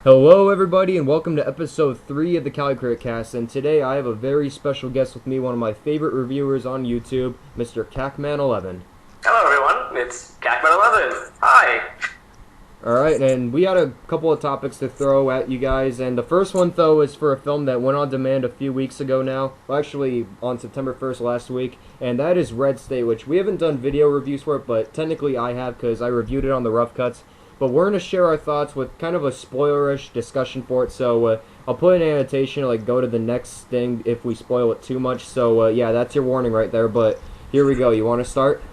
Hello everybody and welcome to episode 3 of the CaliCriticCast, and today I have a very special guest with me, one of my favorite reviewers on YouTube, Mr. Cacman11. Hello everyone, it's Cacman11. Hi! Alright, and we had a couple of topics to throw at you guys, and the first one though is for a film that went on demand a few weeks ago now, well, actually on September 1st last week, and that is Red State, which we haven't done video reviews for it, but technically I have because I reviewed it on the Rough Cuts. But we're going to share our thoughts with kind of a spoilerish discussion for it, so I'll put an annotation, like go to the next thing if we spoil it too much. So yeah, that's your warning right there, but here we go. You want to start?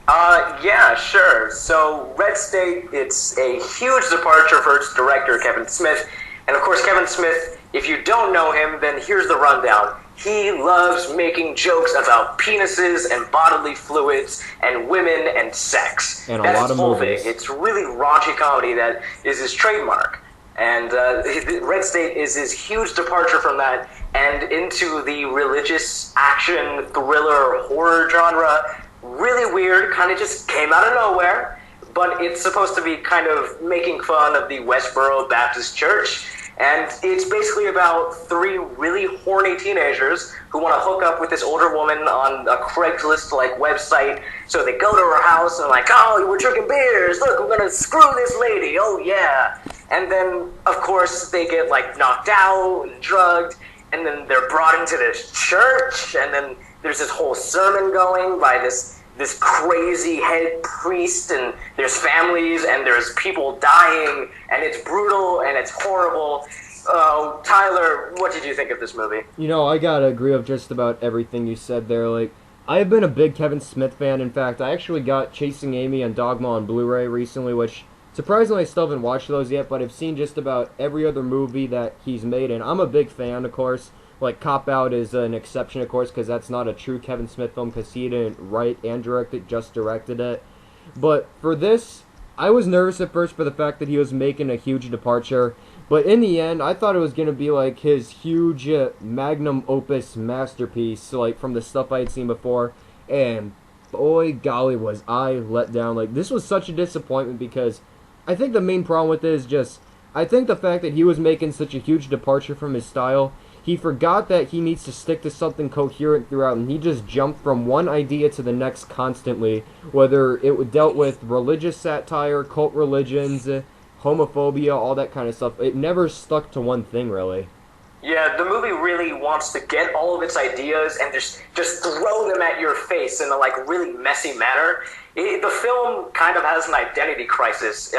Yeah, sure. So, Red State, it's a huge departure for its director, Kevin Smith. And of course, Kevin Smith, if you don't know him, then here's the rundown. He loves making jokes about penises and bodily fluids and women and sex. And That's a lot of his whole movies. thing. It's really raunchy comedy that is his trademark. And Red State is his huge departure from that and into the religious action, thriller, horror genre. Really weird, kind of just came out of nowhere. But it's supposed to be kind of making fun of the Westboro Baptist Church. And it's basically about three really horny teenagers who want to hook up with this older woman on a Craigslist-like website. So they go to her house and like, oh, we're drinking beers. Look, we're going to screw this lady. Oh, yeah. And then, of course, they get like knocked out and drugged. And then they're brought into this church. And then there's this whole sermon going by this crazy head priest, and there's families, and there's people dying, and it's brutal, and it's horrible. Tyler, what did you think of this movie? You know, I gotta agree with just about everything you said there. Like, I've been a big Kevin Smith fan. In fact, I actually got Chasing Amy and Dogma on Blu-ray recently, which surprisingly I still haven't watched those yet, but I've seen just about every other movie that he's made, and I'm a big fan, of course. Like, Cop Out is an exception, of course, because that's not a true Kevin Smith film, because he didn't write and direct it, just directed it. But for this, I was nervous at first for the fact that he was making a huge departure. But in the end, I thought it was going to be like his huge magnum opus masterpiece, like from the stuff I had seen before. And boy, golly, was I let down. Like, this was such a disappointment because I think the main problem with it is just, I think the fact that he was making such a huge departure from his style, he forgot that he needs to stick to something coherent throughout, and he just jumped from one idea to the next constantly, whether it dealt with religious satire, cult religions, homophobia, all that kind of stuff. It never stuck to one thing, really. Yeah, the movie really wants to get all of its ideas and just throw them at your face in a like really messy manner. The film kind of has an identity crisis.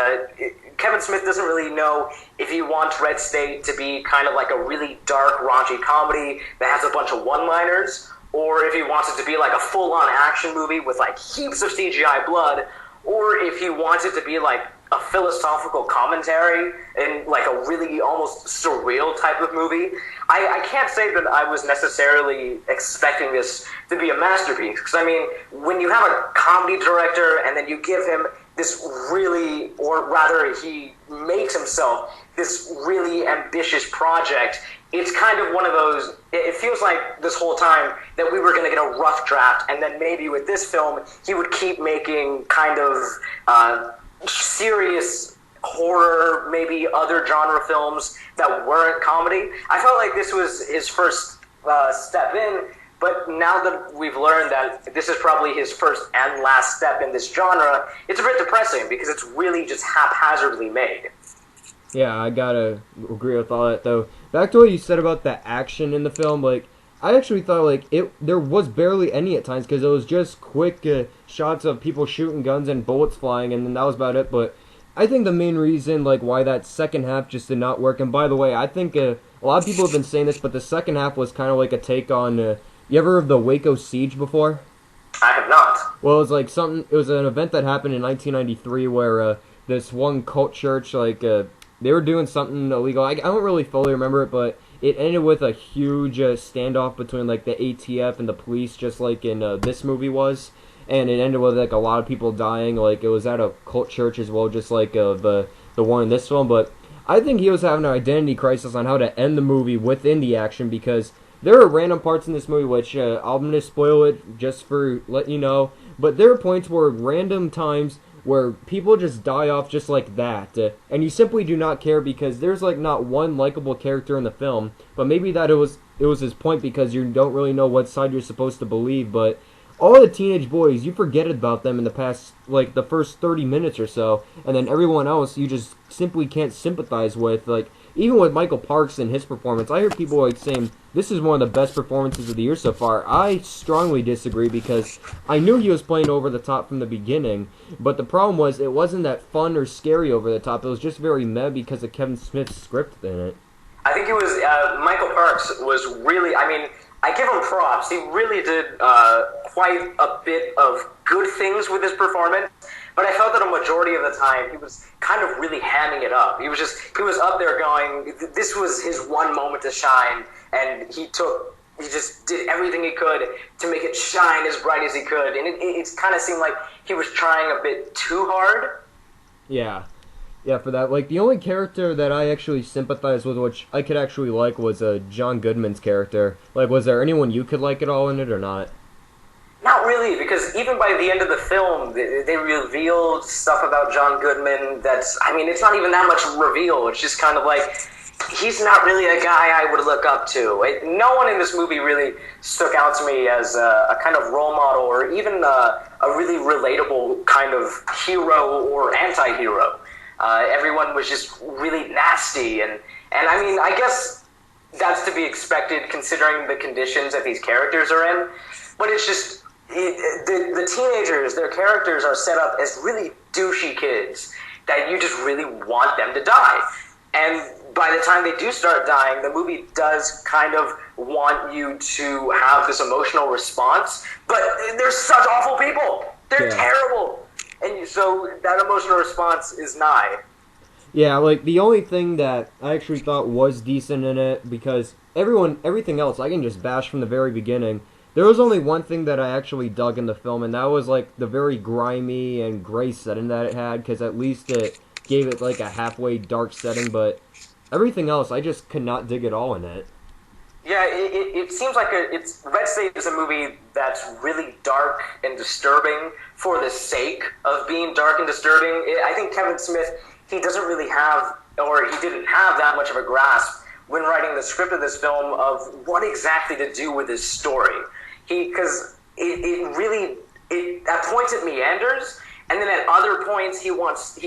Kevin Smith doesn't really know if he wants Red State to be kind of like a really dark, raunchy comedy that has a bunch of one-liners, or if he wants it to be like a full-on action movie with like heaps of CGI blood, or if he wants it to be like a philosophical commentary and like a really almost surreal type of movie. I can't say that I was necessarily expecting this to be a masterpiece, because I mean, when you have a comedy director and then you give him this really, or rather he makes himself this really ambitious project, it's kind of one of those, it feels like this whole time that we were going to get a rough draft, and then maybe with this film he would keep making kind of serious horror, maybe other genre films that weren't comedy. I felt like this was his first step in, but now that we've learned that this is probably his first and last step in this genre, it's a bit depressing because it's really just haphazardly made. Yeah, I gotta agree with all that, though. Back to what you said about the action in the film, like, I actually thought, like, there was barely any at times, because it was just quick shots of people shooting guns and bullets flying, and then that was about it. But I think the main reason, like, why that second half just did not work, and by the way, I think a lot of people have been saying this, but the second half was kind of like a take on, you ever heard of the Waco siege before? I have not. Well, it was like something, it was an event that happened in 1993 where this one cult church, like, they were doing something illegal. I don't really fully remember it, but it ended with a huge standoff between like the ATF and the police, just like in this movie was, and it ended with like a lot of people dying. Like, it was at a cult church as well, just like the one in this film. But I think he was having an identity crisis on how to end the movie within the action, because there are random parts in this movie which I'm gonna spoil it just for letting you know. But there are points where random times where people just die off just like that, and you simply do not care because there's like not one likable character in the film. But maybe that it was his point because you don't really know what side you're supposed to believe. But all the teenage boys, you forget about them in the past, like the first 30 minutes or so, and then everyone else you just simply can't sympathize with. Like even with Michael Parks and his performance, I hear people like saying this is one of the best performances of the year so far. I strongly disagree because I knew he was playing over the top from the beginning, but the problem was it wasn't that fun or scary over the top. It was just very meh because of Kevin Smith's script in it. I think it was Michael Parks was really. I mean, I give him props. He really did quite a bit of good things with his performance. But I felt that a majority of the time he was kind of really hamming it up. He was up there going, this was his one moment to shine, and he just did everything he could to make it shine as bright as he could. And it kind of seemed like he was trying a bit too hard. Yeah. Yeah, for that. Like, the only character that I actually sympathized with, which I could actually like, was John Goodman's character. Like, was there anyone you could like at all in it or not? Not really, because even by the end of the film, they revealed stuff about John Goodman that's, I mean, it's not even that much reveal. It's just kind of like, he's not really a guy I would look up to. No one in this movie really stuck out to me as a kind of role model or even a really relatable kind of hero or anti-hero. Everyone was just really nasty, and I mean, I guess that's to be expected considering the conditions that these characters are in, but it's just, the teenagers, their characters are set up as really douchey kids that you just really want them to die. And by the time they do start dying, the movie does kind of want you to have this emotional response, but they're such awful people. They're terrible. And so that emotional response is nigh. Yeah, like, the only thing that I actually thought was decent in it, because everything else I can just bash from the very beginning. There was only one thing that I actually dug in the film, and that was, like, the very grimy and gray setting that it had, because at least it gave it, like, a halfway dark setting, but everything else, I just could not dig at all in it. Yeah, it seems like Red State is a movie that's really dark and disturbing for the sake of being dark and disturbing. I think Kevin Smith, he doesn't really have, or he didn't have that much of a grasp when writing the script of this film of what exactly to do with this story. Because at points it meanders, and then at other points he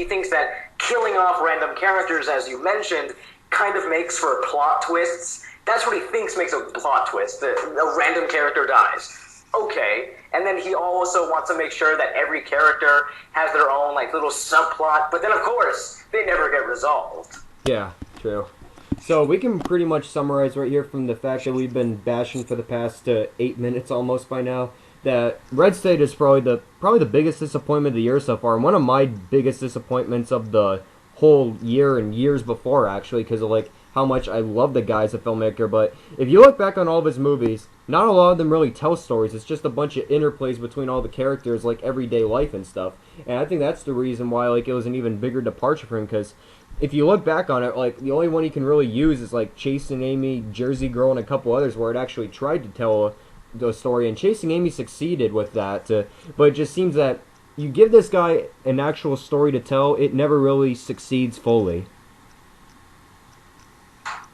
thinks that killing off random characters, as you mentioned, kind of makes for plot twists. That's what he thinks makes a plot twist, that a random character dies. Okay, and then he also wants to make sure that every character has their own like little subplot, but then of course, they never get resolved. Yeah, true. So we can pretty much summarize right here from the fact that we've been bashing for the past 8 minutes almost by now, that Red State is probably the biggest disappointment of the year so far, and one of my biggest disappointments of the whole year and years before, actually, because of like how much I love the guy as a filmmaker. But if you look back on all of his movies, not a lot of them really tell stories. It's just a bunch of interplays between all the characters, like everyday life and stuff. And I think that's the reason why like it was an even bigger departure for him, because if you look back on it, like the only one he can really use is like Chasing Amy, Jersey Girl, and a couple others where it actually tried to tell the story, and Chasing Amy succeeded with that. But it just seems that you give this guy an actual story to tell, it never really succeeds fully.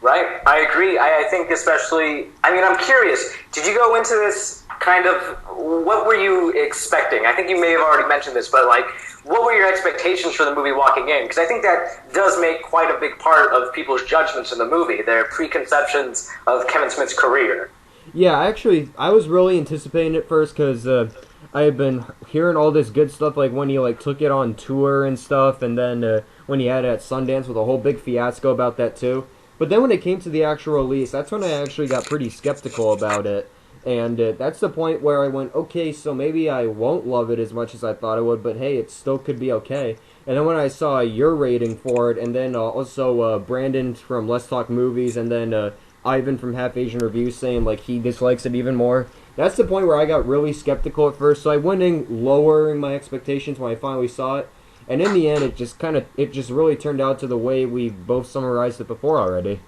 Right, I agree. I think especially, I mean, I'm curious, did you go into this kind of, what were you expecting? I think you may have already mentioned this, but like, what were your expectations for the movie walking in? Because I think that does make quite a big part of people's judgments in the movie, their preconceptions of Kevin Smith's career. Yeah, actually, I was really anticipating it first because I had been hearing all this good stuff, like when he like took it on tour and stuff, and then when he had it at Sundance with a whole big fiasco about that too. But then when it came to the actual release, that's when I actually got pretty skeptical about it. And that's the point where I went, okay, so maybe I won't love it as much as I thought I would, but hey, it still could be okay. And then when I saw your rating for it, and then also Brandon from Let's Talk Movies, and then Ivan from Half Asian Reviews saying like he dislikes it even more, that's the point where I got really skeptical at first. So I went in lowering my expectations when I finally saw it. And in the end, it just really turned out to the way we both summarized it before already.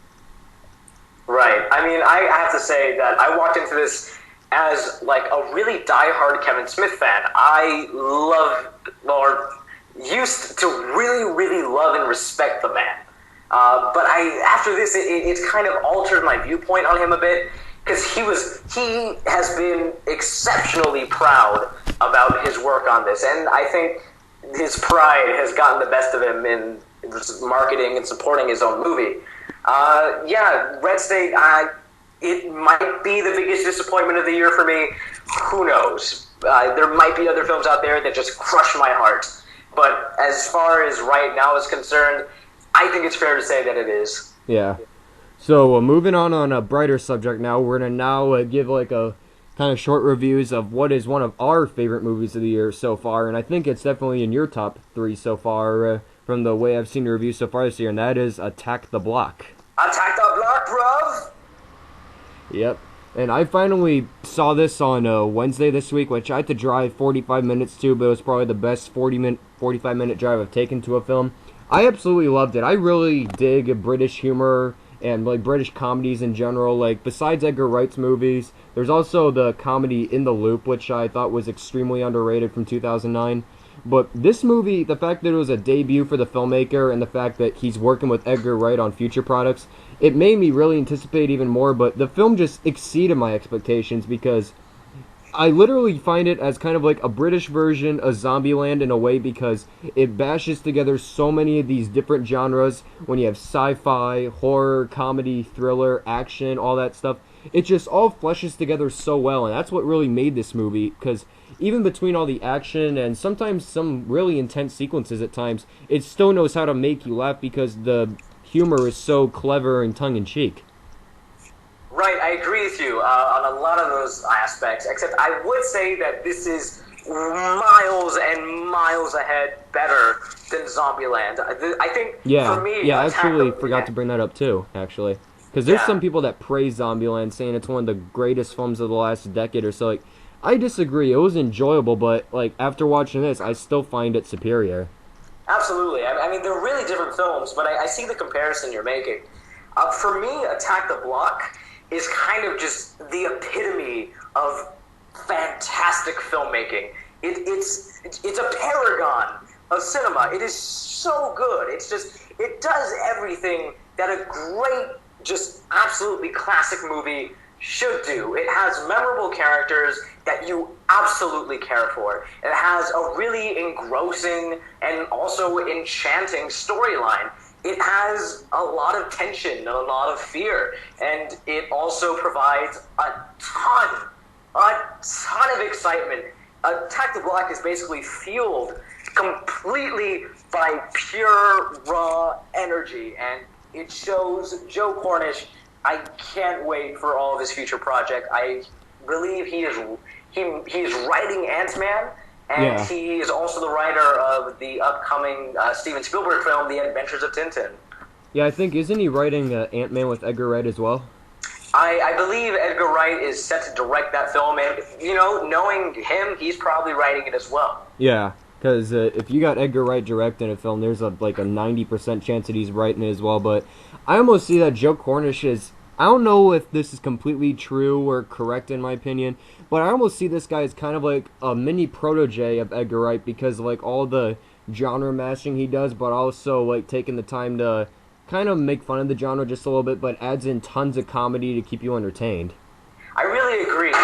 Right. I mean, I have to say that I walked into this as like a really diehard Kevin Smith fan. I love, or used to really, really love and respect the man. But after this, it's kind of altered my viewpoint on him a bit, because he has been exceptionally proud about his work on this, and I think his pride has gotten the best of him in marketing and supporting his own movie. Red State, it might be the biggest disappointment of the year for me. Who knows? There might be other films out there that just crush my heart. But as far as right now is concerned, I think it's fair to say that it is. Yeah. So moving on a brighter subject now, we're going to now give like a kind of short reviews of what is one of our favorite movies of the year so far. And I think it's definitely in your top 3 so far from the way I've seen your reviews so far this year. And that is Attack the Block. Attack the Block, bruv! Yep. And I finally saw this on Wednesday this week, which I had to drive 45 minutes to, but it was probably the best 45-minute drive I've taken to a film. I absolutely loved it. I really dig British humor and like British comedies in general. Like, besides Edgar Wright's movies, there's also the comedy In the Loop, which I thought was extremely underrated from 2009. But this movie, the fact that it was a debut for the filmmaker and the fact that he's working with Edgar Wright on future products, it made me really anticipate even more. But the film just exceeded my expectations because I literally find it as kind of like a British version of Zombieland in a way, because it bashes together so many of these different genres. When you have sci-fi, horror, comedy, thriller, action, all that stuff, it just all fleshes together so well, and that's what really made this movie, because even between all the action and sometimes some really intense sequences at times, it still knows how to make you laugh because the humor is so clever and tongue-in-cheek. Right, I agree with you on a lot of those aspects, except I would say that this is miles and miles ahead better than Zombieland. I think, for me... Yeah, I actually forgot to bring that up too, actually. Because there's some people that praise Zombieland, saying it's one of the greatest films of the last decade or so. Like, I disagree. It was enjoyable, but like after watching this, I still find it superior. Absolutely. I mean, they're really different films, but I see the comparison you're making. For me, Attack the Block is kind of just the epitome of fantastic filmmaking. It's a paragon of cinema. It is so good. It does everything that a great, just absolutely classic movie should do. It has memorable characters that you absolutely care for. It has a really engrossing and also enchanting storyline. It has a lot of tension and a lot of fear, and it also provides a ton of excitement. Attack the Block is basically fueled completely by pure, raw energy, and it shows Joe Cornish. I can't wait for all of his future projects. I believe he is writing Ant-Man, and he is also the writer of the upcoming Steven Spielberg film, The Adventures of Tintin. Yeah, I think, isn't he writing Ant-Man with Edgar Wright as well? I believe Edgar Wright is set to direct that film, and, knowing him, he's probably writing it as well. Yeah, because if you got Edgar Wright directing a film, there's like a 90% chance that he's writing it as well. But I almost see that Joe Cornish is... I don't know if this is completely true or correct in my opinion, but I almost see this guy as kind of like a mini protege of Edgar Wright because of like all the genre mashing he does, but also like taking the time to kind of make fun of the genre just a little bit, but adds in tons of comedy to keep you entertained. I really agree.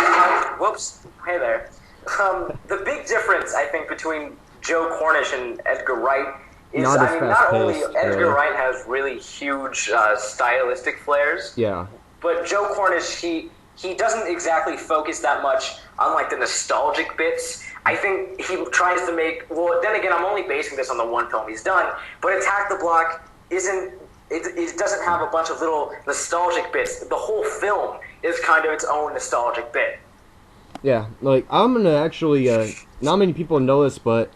Whoops. Hey there. The big difference, I think, between Joe Cornish and Edgar Wright is, not only Edgar Wright has really huge stylistic flares, but Joe Cornish, he doesn't exactly focus that much on like the nostalgic bits. I think he tries to make, well, then again, I'm only basing this on the one film he's done, but Attack the Block it doesn't have a bunch of little nostalgic bits. The whole film is kind of its own nostalgic bit. Yeah, like, I'm gonna actually, not many people know this, but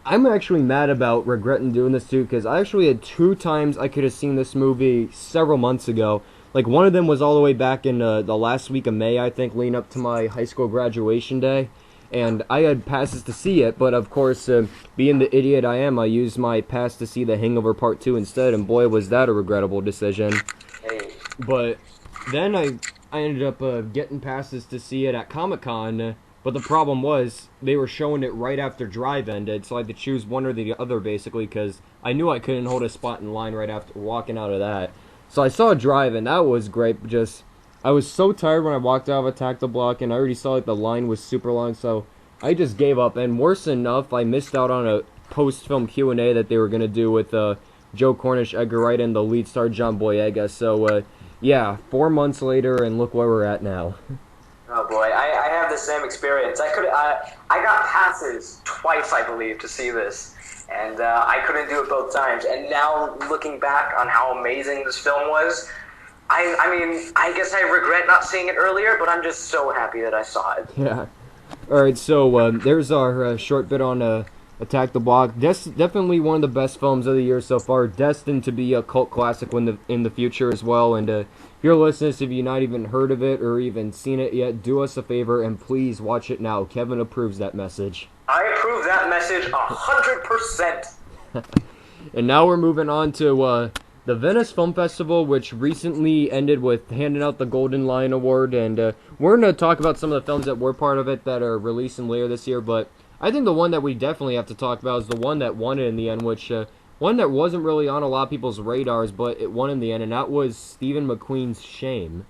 I'm actually mad about regretting doing this too, because I actually had 2 times I could have seen this movie several months ago. Like, one of them was all the way back in the last week of May, I think, leading up to my high school graduation day. And I had passes to see it, but of course, being the idiot I am, I used my pass to see The Hangover Part 2 instead, and boy, was that a regrettable decision. But then I ended up getting passes to see it at Comic-Con But the problem was they were showing it right after Drive ended, so I had to choose one or the other basically because I knew I couldn't hold a spot in line right after walking out of that. So I saw Drive and that was great. Just I was so tired when I walked out of Attack the Block, and I already saw like the line was super long, so I just gave up. And worse enough, I missed out on a post-film Q&A that they were gonna do with Joe Cornish, Edgar Wright, and the lead star John Boyega. So yeah, 4 months later, and look where we're at now. Oh boy, I have the same experience. I got passes twice, I believe, to see this, and I couldn't do it both times. And now looking back on how amazing this film was, I mean, I guess I regret not seeing it earlier, but I'm just so happy that I saw it. Yeah. All right, so there's our short bit on Attack the Block. Definitely one of the best films of the year so far. Destined to be a cult classic in the future as well. And if you're listening, if you've not even heard of it or even seen it yet, do us a favor and please watch it now. Kevin approves that message. I approve that message 100%. And now we're moving on to the Venice Film Festival, which recently ended with handing out the Golden Lion Award. And we're going to talk about some of the films that were part of it that are releasing later this year. But I think the one that we definitely have to talk about is the one that won it in the end, which one that wasn't really on a lot of people's radars, but it won in the end, and that was Stephen McQueen's Shame.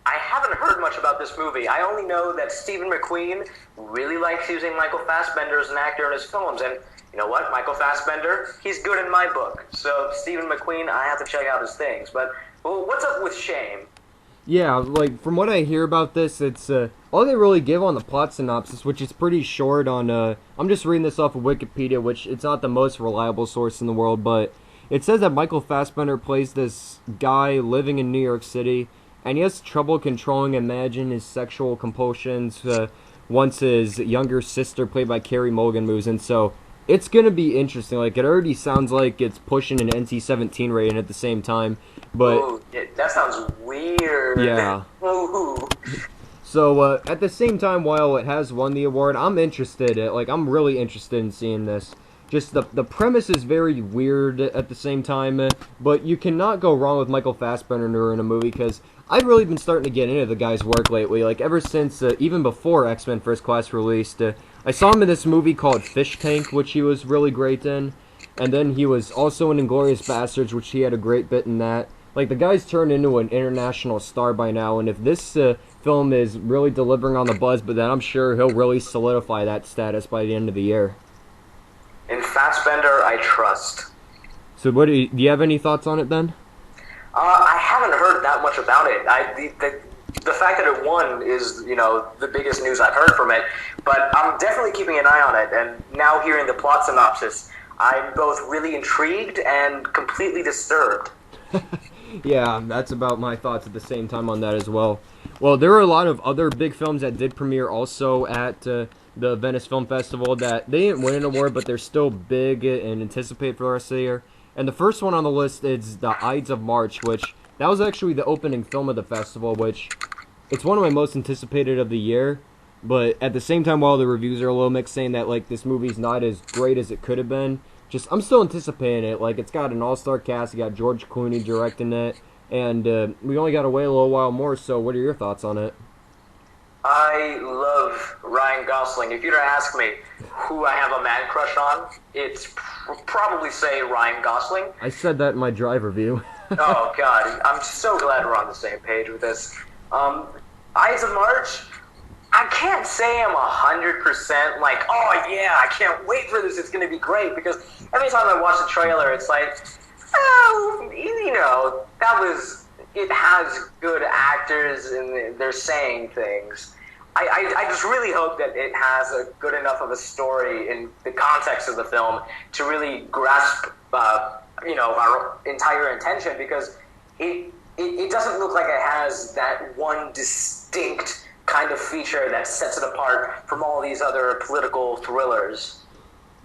I haven't heard much about this movie. I only know that Stephen McQueen really likes using Michael Fassbender as an actor in his films, and you know what? Michael Fassbender, he's good in my book. So Stephen McQueen, I have to check out his things. But well, what's up with Shame? Yeah, like, from what I hear about this, it's, all they really give on the plot synopsis, which is pretty short on, I'm just reading this off of Wikipedia, which it's not the most reliable source in the world, but it says that Michael Fassbender plays this guy living in New York City, and he has trouble controlling and managing his sexual compulsions, once his younger sister, played by Carey Mulligan, moves in, so it's gonna be interesting. Like, it already sounds like it's pushing an NC-17 rating at the same time, but ooh, that sounds weird. yeah. Ooh. So at the same time, while it has won the award, I'm interested. I'm really interested in seeing this. Just the premise is very weird at the same time, but you cannot go wrong with Michael Fassbender in a movie because I've really been starting to get into the guy's work lately. Like, ever since, even before X-Men First Class released, I saw him in this movie called Fish Tank, which he was really great in. And then he was also in Inglourious Basterds, which he had a great bit in that. Like, the guy's turned into an international star by now, and if this film is really delivering on the buzz, but then I'm sure he'll really solidify that status by the end of the year. In Fassbender, I trust. So do you have any thoughts on it then? I haven't heard that much about it. The fact that it won is, you know, the biggest news I've heard from it, but I'm definitely keeping an eye on it, and now hearing the plot synopsis, I'm both really intrigued and completely disturbed. Yeah, that's about my thoughts at the same time on that as well. Well, there were a lot of other big films that did premiere also at the Venice Film Festival that they didn't win an award, but they're still big and anticipated for the rest of the year. And the first one on the list is The Ides of March, which that was actually the opening film of the festival, which it's one of my most anticipated of the year. But at the same time, while the reviews are a little mixed, saying that like this movie's not as great as it could have been, I'm still anticipating it. Like, it's got an all-star cast. You got George Clooney directing it, and we only got to wait a little while more. So, what are your thoughts on it? I love Ryan Gosling. If you were to ask me who I have a man crush on, it's probably say Ryan Gosling. I said that in my Drive review. Oh God, I'm so glad we're on the same page with this. Ides of March. I can't say I'm 100% like, oh yeah, I can't wait for this. It's going to be great, because every time I watch the trailer, it's like, oh, you know, it has good actors and they're saying things. I just really hope that it has a good enough of a story in the context of the film to really grasp, you know, our entire attention, because it doesn't look like it has that one distinct kind of feature that sets it apart from all these other political thrillers.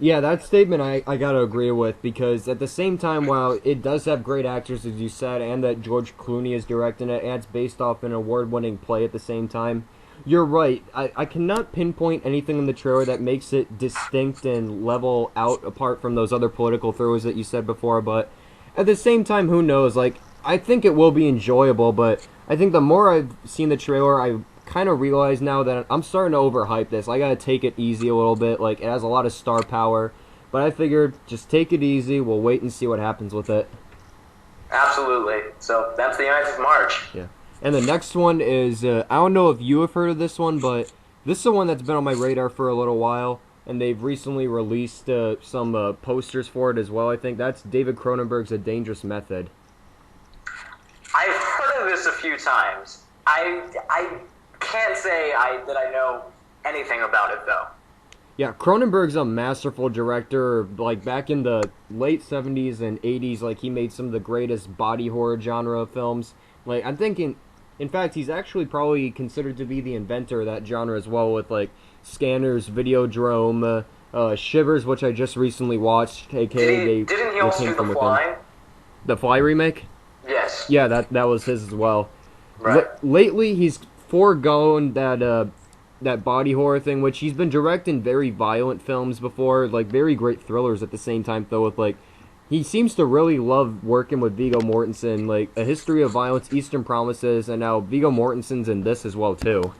Yeah, that statement I gotta agree with, because at the same time, while it does have great actors, as you said, and that George Clooney is directing it, and it's based off an award-winning play at the same time, you're right. I cannot pinpoint anything in the trailer that makes it distinct and level out apart from those other political thrillers that you said before, but at the same time, who knows? Like, I think it will be enjoyable, but I think the more I've seen the trailer, I kind of realize now that I'm starting to overhype this. I gotta take it easy a little bit. Like, it has a lot of star power. But I figured, just take it easy. We'll wait and see what happens with it. Absolutely. So that's the 9th of March. Yeah. And the next one is, I don't know if you have heard of this one, but this is the one that's been on my radar for a little while. And they've recently released some posters for it as well, I think. That's David Cronenberg's A Dangerous Method. I've heard of this a few times. I can't say that I know anything about it, though. Yeah, Cronenberg's a masterful director. Like, back in the late 70s and 80s, like, he made some of the greatest body horror genre films. Like, I'm thinking, in fact, he's actually probably considered to be the inventor of that genre as well, with, like, Scanners, Videodrome, Shivers, which I just recently watched, aka Didn't he also do The Fly? The Fly remake? Yes. Yeah, that was his as well. Right. Lately, he's foregone that body horror thing, which he's been directing very violent films before, like very great thrillers at the same time, though, with like, he seems to really love working with Viggo Mortensen, like A History of Violence, Eastern Promises, and now Viggo Mortensen's in this as well, too.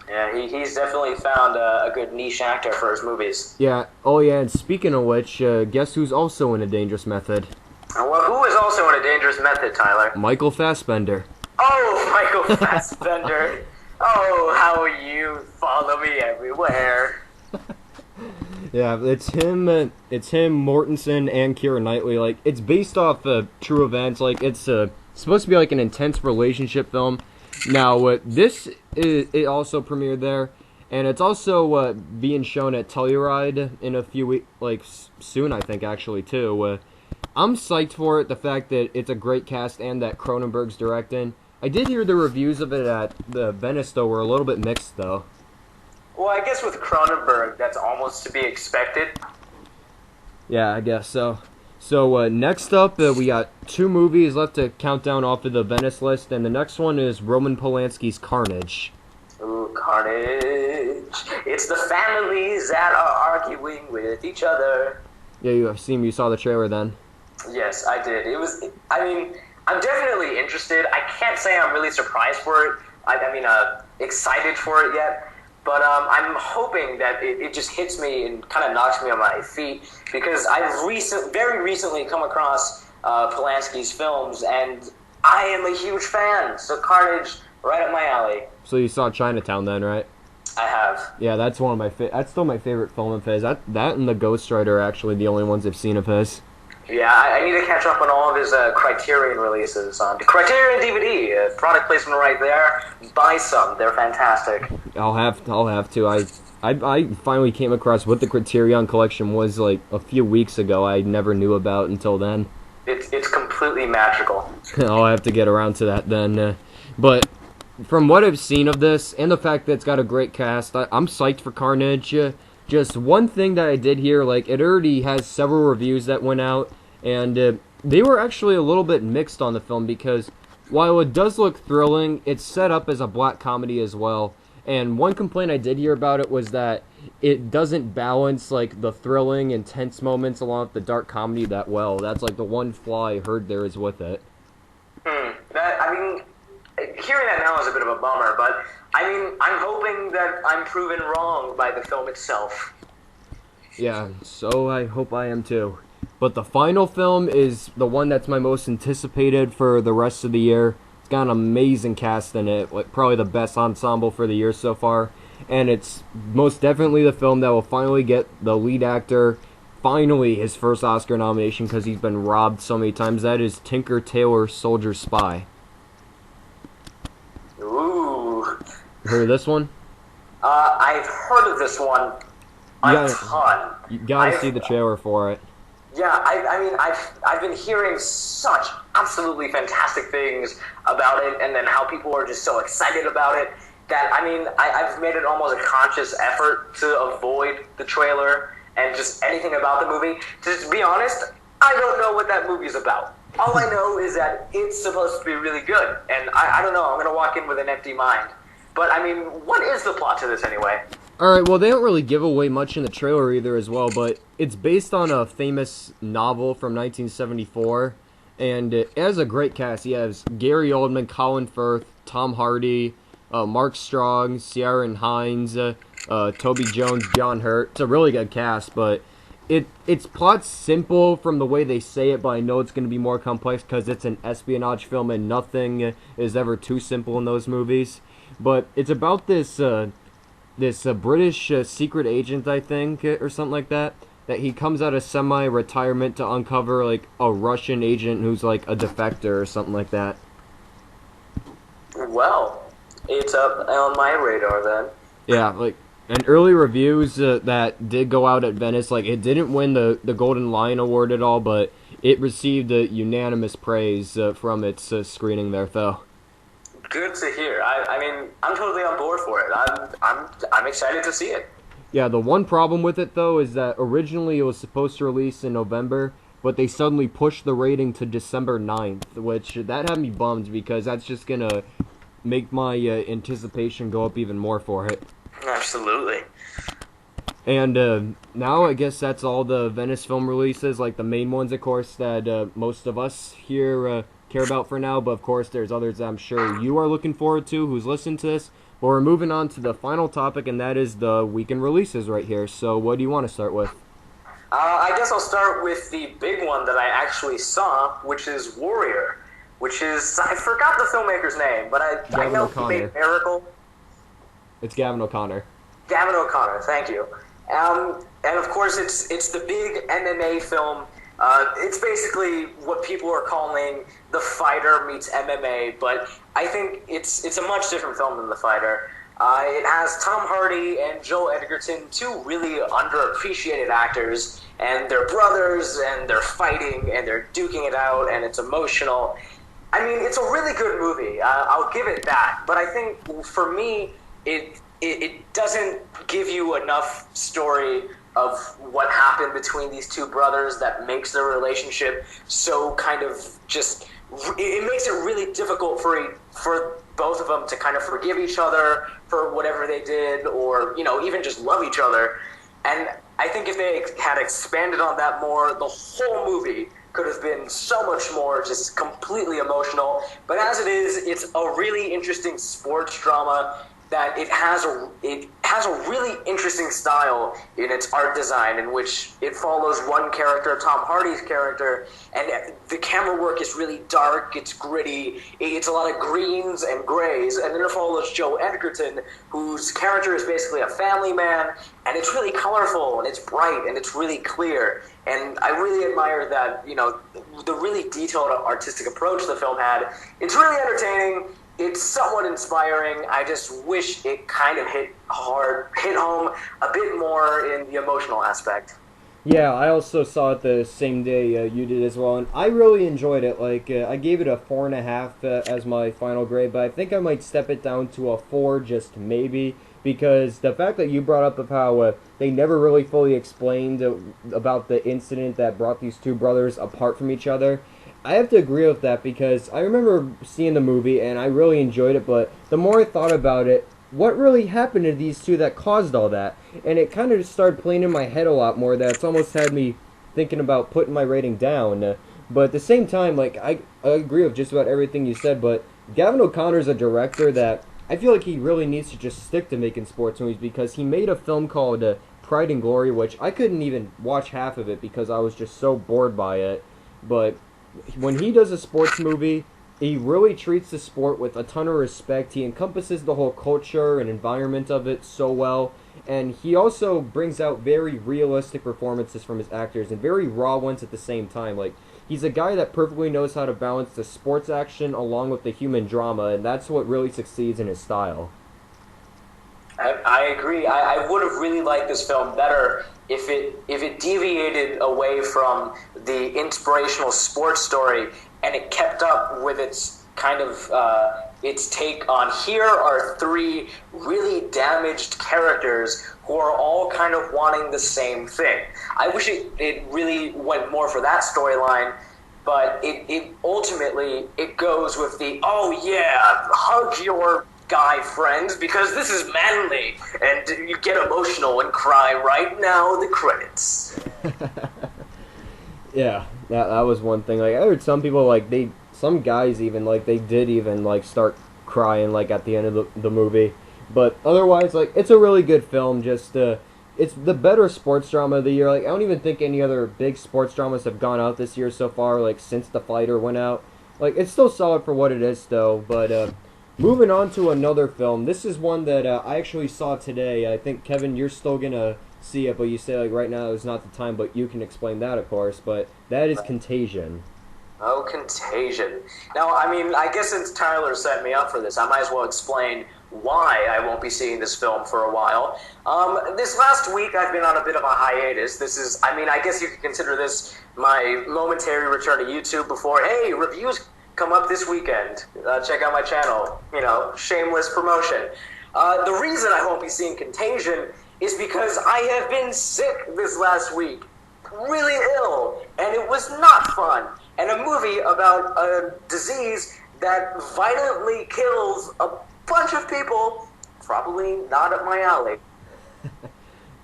Yeah, he's definitely found a good niche actor for his movies. Yeah, oh yeah, and speaking of which, guess who's also in A Dangerous Method? Well, who is also in A Dangerous Method, Tyler? Michael Fassbender. Oh, Michael Fassbender. Oh, how you follow me everywhere. Yeah, it's him, Mortensen, and Keira Knightley. Like, it's based off true events. Like, it's supposed to be like an intense relationship film. Now, it also premiered there, and it's also being shown at Telluride in a few weeks, like soon, I think, actually, too. I'm psyched for it, the fact that it's a great cast and that Cronenberg's directing. I did hear the reviews of it at the Venice, though, were a little bit mixed, though. Well, I guess with Cronenberg, that's almost to be expected. Yeah, I guess so. So, next up, we got 2 movies left to count down off of the Venice list, and the next one is Roman Polanski's Carnage. Ooh, Carnage. It's the families that are arguing with each other. Yeah, you saw the trailer then. Yes, I did. I'm definitely interested. I can't say I'm really surprised for it. Excited for it yet. But I'm hoping that it just hits me and kind of knocks me on my feet, because I've very recently come across Polanski's films, and I am a huge fan. So Carnage, right up my alley. So you saw Chinatown then, right? I have. Yeah, that's one of my that's still my favorite film of his. That and The Ghost Rider are actually the only ones I've seen of his. Yeah, I need to catch up on all of his Criterion releases. Criterion DVD, product placement right there. Buy some; they're fantastic. I'll have to. I finally came across what the Criterion collection was like a few weeks ago. I never knew about until then. It's completely magical. I'll have to get around to that then. But from what I've seen of this, and the fact that it's got a great cast, I'm psyched for Carnage. Just one thing that I did hear, like, it already has several reviews that went out, and they were actually a little bit mixed on the film, because while it does look thrilling, it's set up as a black comedy as well. And one complaint I did hear about it was that it doesn't balance, like, the thrilling, intense moments along with the dark comedy that well. That's, like, the one flaw I heard there is with it. Hearing that now is a bit of a bummer, but, I'm hoping that I'm proven wrong by the film itself. Yeah, so I hope I am too. But the final film is the one that's my most anticipated for the rest of the year. It's got an amazing cast in it, like probably the best ensemble for the year so far. And it's most definitely the film that will finally get the lead actor, finally his first Oscar nomination, because he's been robbed so many times. That is Tinker Tailor Soldier Spy. Ooh. You heard of this one? I've heard of this one a ton. You gotta see the trailer for it. Yeah, I've been hearing such absolutely fantastic things about it, and then how people are just so excited about it, that, I've made it almost a conscious effort to avoid the trailer and just anything about the movie. To be honest, I don't know what that movie's about. All I know is that it's supposed to be really good, and I don't know, I'm going to walk in with an empty mind. But, what is the plot to this anyway? Alright, well, they don't really give away much in the trailer either as well, but it's based on a famous novel from 1974, and it has a great cast. He has Gary Oldman, Colin Firth, Tom Hardy, Mark Strong, Ciarán Hinds, Toby Jones, John Hurt. It's a really good cast, but its plot's simple from the way they say it, but I know it's going to be more complex because it's an espionage film and nothing is ever too simple in those movies. But it's about this British secret agent, I think, or something like that. That he comes out of semi-retirement to uncover like a Russian agent who's like a defector or something like that. Well, it's up on my radar then. Yeah, like and early reviews that did go out at Venice, like it didn't win the Golden Lion Award at all, but it received unanimous praise from its screening there, though. Good to hear. I mean, I'm totally on board for it. I'm excited to see it. Yeah, the one problem with it, though, is that originally it was supposed to release in November, but they suddenly pushed the rating to December 9th, which that had me bummed because that's just going to make my anticipation go up even more for it. Absolutely. And now I guess that's all the Venice film releases, like the main ones, of course, that most of us here care about for now, but of course there's others that I'm sure you are looking forward to who's listened to this. But we're moving on to the final topic, and that is the weekend releases right here. So what do you want to start with? I guess I'll start with the big one that I actually saw, which is Warrior, which is, I forgot the filmmaker's name, but I know he made Miracle. It's Gavin O'Connor. Gavin O'Connor, thank you. And of course, it's the big MMA film. It's basically what people are calling The Fighter meets MMA, but I think it's a much different film than The Fighter. It has Tom Hardy and Joel Edgerton, two really underappreciated actors, and they're brothers, and they're fighting, and they're duking it out, and it's emotional. I mean, it's a really good movie. I'll give it that. But I think, for me, it doesn't give you enough story of what happened between these two brothers that makes their relationship so kind of just... It makes it really difficult for both of them to kind of forgive each other for whatever they did, or, you know, even just love each other. And I think if they had expanded on that more, the whole movie could have been so much more just completely emotional. But as it is, it's a really interesting sports drama that it has a really interesting style in its art design, in which it follows one character, Tom Hardy's character, and the camera work is really dark, it's gritty, it's a lot of greens and grays, and then it follows Joe Edgerton, whose character is basically a family man, and it's really colorful, and it's bright, and it's really clear, and I really admire that, you know, the really detailed artistic approach the film had. It's really entertaining. It's somewhat inspiring. I just wish it kind of hit home a bit more in the emotional aspect. Yeah, I also saw it the same day you did as well, and I really enjoyed it. Like, I gave it a 4.5 as my final grade, but I think I might step it down to a 4, just maybe, because the fact that you brought up of how they never really fully explained about the incident that brought these two brothers apart from each other, I have to agree with that, because I remember seeing the movie and I really enjoyed it, but the more I thought about it, what really happened to these two that caused all that? And it kind of just started playing in my head a lot more, that it's almost had me thinking about putting my rating down. But at the same time, like, I agree with just about everything you said, but Gavin O'Connor's a director that I feel like he really needs to just stick to making sports movies, because he made a film called Pride and Glory, which I couldn't even watch half of it because I was just so bored by it. But when he does a sports movie, he really treats the sport with a ton of respect. He encompasses the whole culture and environment of it so well. And he also brings out very realistic performances from his actors, and very raw ones at the same time. Like, he's a guy that perfectly knows how to balance the sports action along with the human drama, and that's what really succeeds in his style. I agree. I would have really liked this film better if it deviated away from the inspirational sports story, and it kept up with its kind of its take on, here are three really damaged characters who are all kind of wanting the same thing. I wish it really went more for that storyline, but it ultimately, it goes with the, oh yeah, hug your guy friends because this is manly, and you get emotional and cry right now, the credits. Yeah, that was one thing. Like, I heard some people, like, some guys even, like, they did even, like, start crying like at the end of the movie. But otherwise, like, it's a really good film. Just it's the better sports drama of the year. Like, I don't even think any other big sports dramas have gone out this year so far. Like, since The Fighter went out, like, it's still solid for what it is, though. But moving on to another film. This is one that I actually saw today. I think, Kevin, you're still gonna see it, but you say, like, right now is not the time, but you can explain that, of course. But that is Contagion. Oh, Contagion. Now, I mean, I guess since Tyler set me up for this, I might as well explain why I won't be seeing this film for a while. This last week, I've been on a bit of a hiatus. This is, I mean, I guess you could consider this my momentary return to YouTube before, hey, reviews come up this weekend. Check out my channel. You know, shameless promotion. The reason I won't be seeing Contagion is because I have been sick this last week. Really ill. And it was not fun. And a movie about a disease that violently kills a bunch of people, probably not up my alley.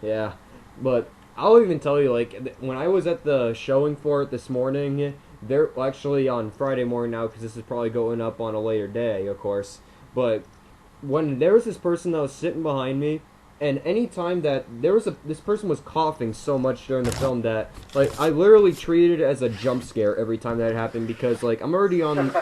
Yeah, but I'll even tell you, like, when I was at the showing for it this morning, they're actually on Friday morning now, because this is probably going up on a later day, of course, but when there was this person that was sitting behind me, and any time that this person was coughing so much during the film that, like, I literally treated it as a jump scare every time that happened, because, like, I'm already on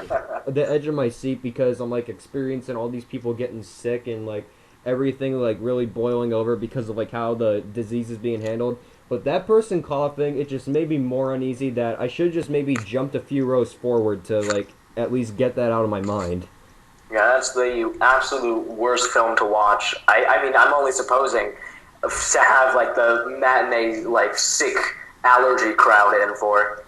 the edge of my seat because I'm, like, experiencing all these people getting sick and, like, everything, like, really boiling over because of, like, how the disease is being handled. But that person coughing, it just made me more uneasy that I should have just maybe jumped a few rows forward to, like, at least get that out of my mind. Yeah, that's the absolute worst film to watch. I mean, I'm only supposing to have, like, the matinee, like, sick allergy crowd in for.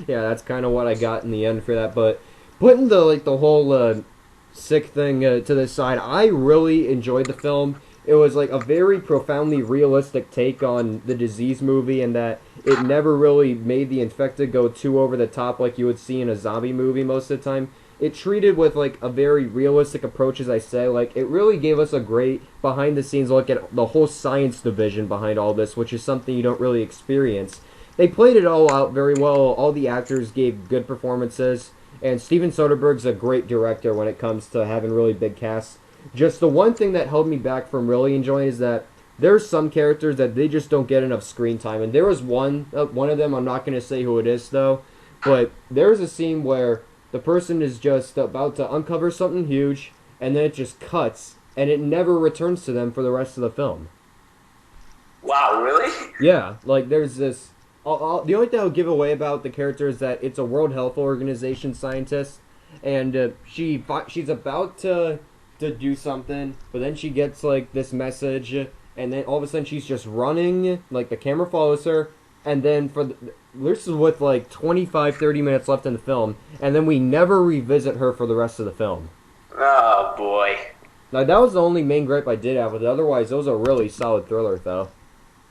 Yeah, that's kind of what I got in the end for that. But putting the whole sick thing to the side, I really enjoyed the film. It was, like, a very profoundly realistic take on the disease movie, and that it never really made the infected go too over the top like you would see in a zombie movie most of the time. It treated with, like, a very realistic approach, as I say. Like, it really gave us a great behind-the-scenes look at the whole science division behind all this, which is something you don't really experience. They played it all out very well. All the actors gave good performances, and Steven Soderbergh's a great director when it comes to having really big casts. Just the one thing that held me back from really enjoying is that there's some characters that they just don't get enough screen time, and there was one of them, I'm not going to say who it is, though, but there's a scene where the person is just about to uncover something huge, and then it just cuts, and it never returns to them for the rest of the film. Wow, really? Yeah, like, there's this... the only thing I'll give away about the character is that it's a World Health Organization scientist, and she's about to do something, but then she gets, like, this message, and then all of a sudden she's just running, like, the camera follows her, and then this is with, like, 25-30 minutes left in the film, and then we never revisit her for the rest of the film. Oh, boy. Like, that was the only main gripe I did have with it. Otherwise, it was a really solid thriller, though.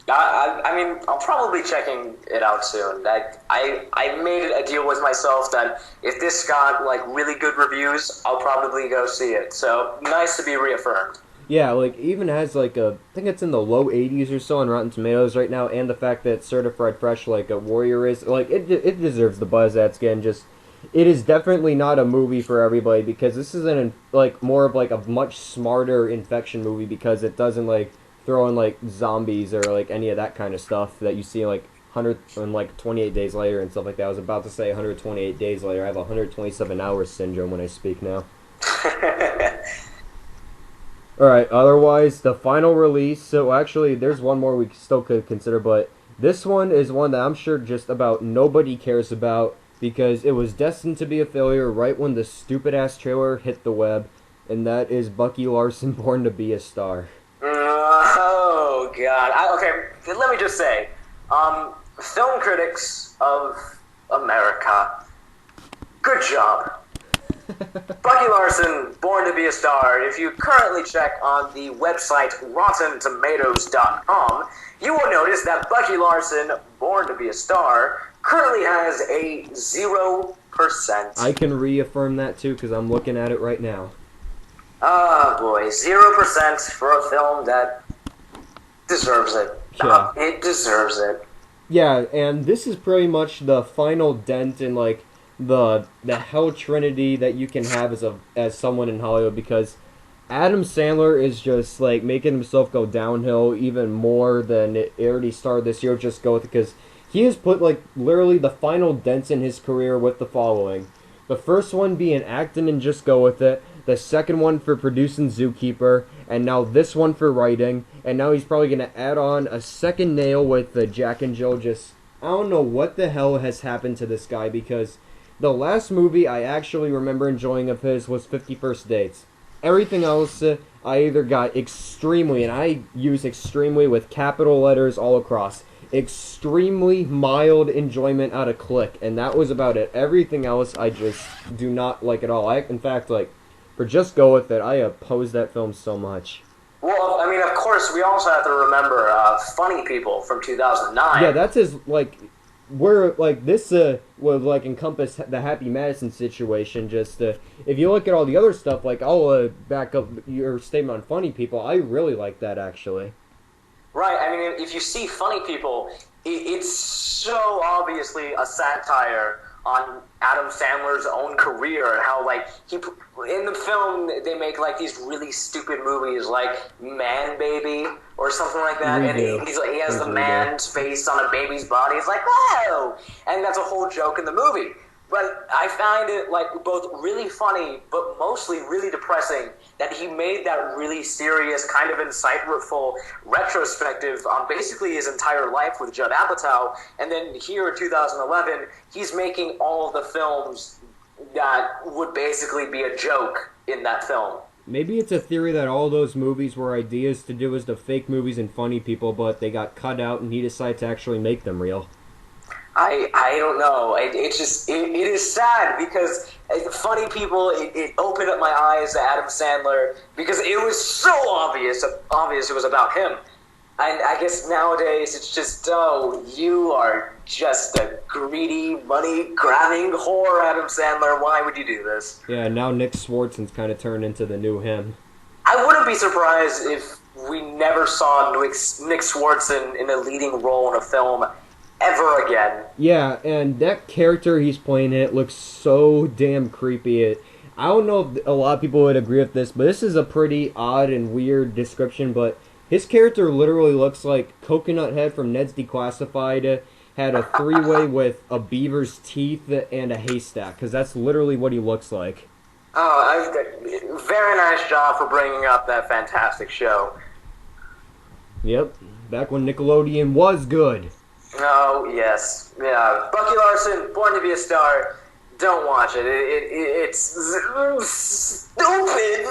I mean, I'll probably be checking it out soon. I made a deal with myself that if this got, like, really good reviews, I'll probably go see it. So, nice to be reaffirmed. Yeah, like, even has, like, I think it's in the low 80s or so on Rotten Tomatoes right now, and the fact that it's certified fresh like a Warrior is, like, it deserves the buzz that's getting. Just, it is definitely not a movie for everybody, because this is more of, like, a much smarter infection movie, because it doesn't, like, throw in, like, zombies or, like, any of that kind of stuff that you see, like, 28 days later and stuff like that. I was about to say 128 days later. I have 127 hours syndrome when I speak now. Alright, otherwise, the final release, so actually, there's one more we still could consider, but this one is one that I'm sure just about nobody cares about, because it was destined to be a failure right when the stupid-ass trailer hit the web, and that is Bucky Larson, Born to Be a Star. Oh, God. Okay, let me just say, film critics of America, good job. Bucky Larson, Born to Be a Star. If you currently check on the website RottenTomatoes.com, you will notice that Bucky Larson, Born to Be a Star, currently has a 0%. I can reaffirm that too, because I'm looking at it right now. Oh boy, 0% for a film that deserves it. Yeah. It deserves it. Yeah, and this is pretty much the final dent in, like, the hell trinity that you can have as someone in Hollywood, because Adam Sandler is just like making himself go downhill even more than it already started this year. Just go with it, because he has put like literally the final dents in his career with the following. The first one being acting and Just Go With It. The second one for producing Zookeeper. And now this one for writing. And now he's probably going to add on a second nail with Jack and Jill. Just, I don't know what the hell has happened to this guy, because the last movie I actually remember enjoying of his was 50 First Dates. Everything else, I either got extremely, and I use extremely with capital letters all across, extremely mild enjoyment out of Click, and that was about it. Everything else I just do not like at all. In fact, like, for Just Go With It, I oppose that film so much. Well, I mean, of course, we also have to remember Funny People from 2009. Yeah, that's his, like, where, like, this would, like, encompass the Happy Madison situation. Just, if you look at all the other stuff, like, I'll back up your statement on Funny People. I really like that, actually. Right, I mean, if you see Funny People, it's so obviously a satire on Adam Sandler's own career, and how, like, in the film, they make, like, these really stupid movies, like Man Baby, or something like that, and he has the man's face on a baby's body. It's like, whoa! And that's a whole joke in the movie. But I find it, like, both really funny, but mostly really depressing, that he made that really serious, kind of insightful retrospective on basically his entire life with Judd Apatow, and then here in 2011, he's making all of the films that would basically be a joke in that film. Maybe it's a theory that all those movies were ideas to do as the fake movies and Funny People, but they got cut out and he decided to actually make them real. I don't know. It is sad, because Funny People, it opened up my eyes to Adam Sandler, because it was so obvious it was about him. And I guess nowadays it's just, oh, you are just a greedy, money-grabbing whore, Adam Sandler. Why would you do this? Yeah, now Nick Swartzen's kind of turned into the new him. I wouldn't be surprised if we never saw Nick Swartzen in a leading role in a film ever again. Yeah, and that character he's playing in it looks so damn creepy. I don't know if a lot of people would agree with this, but this is a pretty odd and weird description, but his character literally looks like Coconut Head from Ned's Declassified had a three-way with a beaver's teeth and a haystack, because that's literally what he looks like. Oh, very nice job for bringing up that fantastic show. Yep, back when Nickelodeon was good. Oh, yes. Yeah. Bucky Larson, Born to Be a Star. Don't watch it. It's stupid.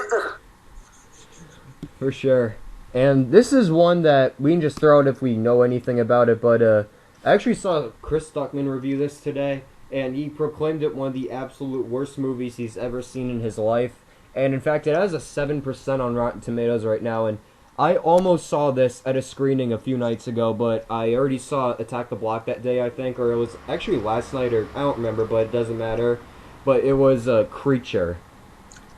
For sure. And this is one that we can just throw out if we know anything about it, but I actually saw Chris Stuckman review this today, and he proclaimed it one of the absolute worst movies he's ever seen in his life. And in fact, it has a 7% on Rotten Tomatoes right now, and I almost saw this at a screening a few nights ago, but I already saw Attack the Block that day, I think, or it was actually last night, or I don't remember, but it doesn't matter. But it was Creature.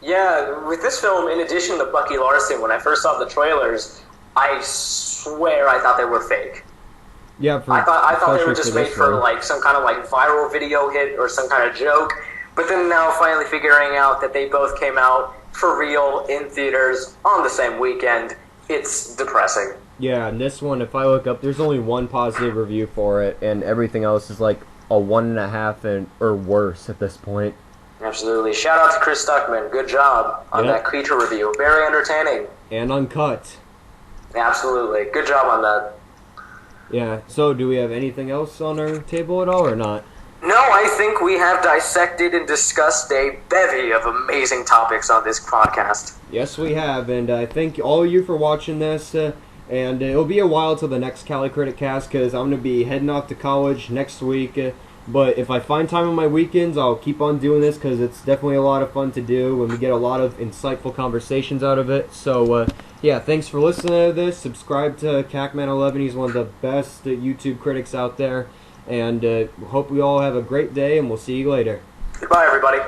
Yeah, with this film, in addition to Bucky Larson, when I first saw the trailers, I swear I thought they were fake. Yeah, I thought they were just made for like some kind of like viral video hit or some kind of joke. But then now finally figuring out that they both came out for real in theaters on the same weekend, it's depressing. Yeah, and this one, if I look up, there's only one positive review for it, and everything else is like a 1.5 or worse at this point. Absolutely. Shout out to Chris Stuckman. Good job on that Creature review. Very entertaining. And uncut. Absolutely. Good job on that. Yeah, so do we have anything else on our table at all or not? No, I think we have dissected and discussed a bevy of amazing topics on this podcast. Yes, we have, and I thank all of you for watching this, and it'll be a while till the next CaliCriticCast, because I'm going to be heading off to college next week, but if I find time on my weekends, I'll keep on doing this, because it's definitely a lot of fun to do, and we get a lot of insightful conversations out of it. So, yeah, thanks for listening to this. Subscribe to CacMan11. He's one of the best YouTube critics out there. And hope we all have a great day, and we'll see you later. Goodbye, everybody.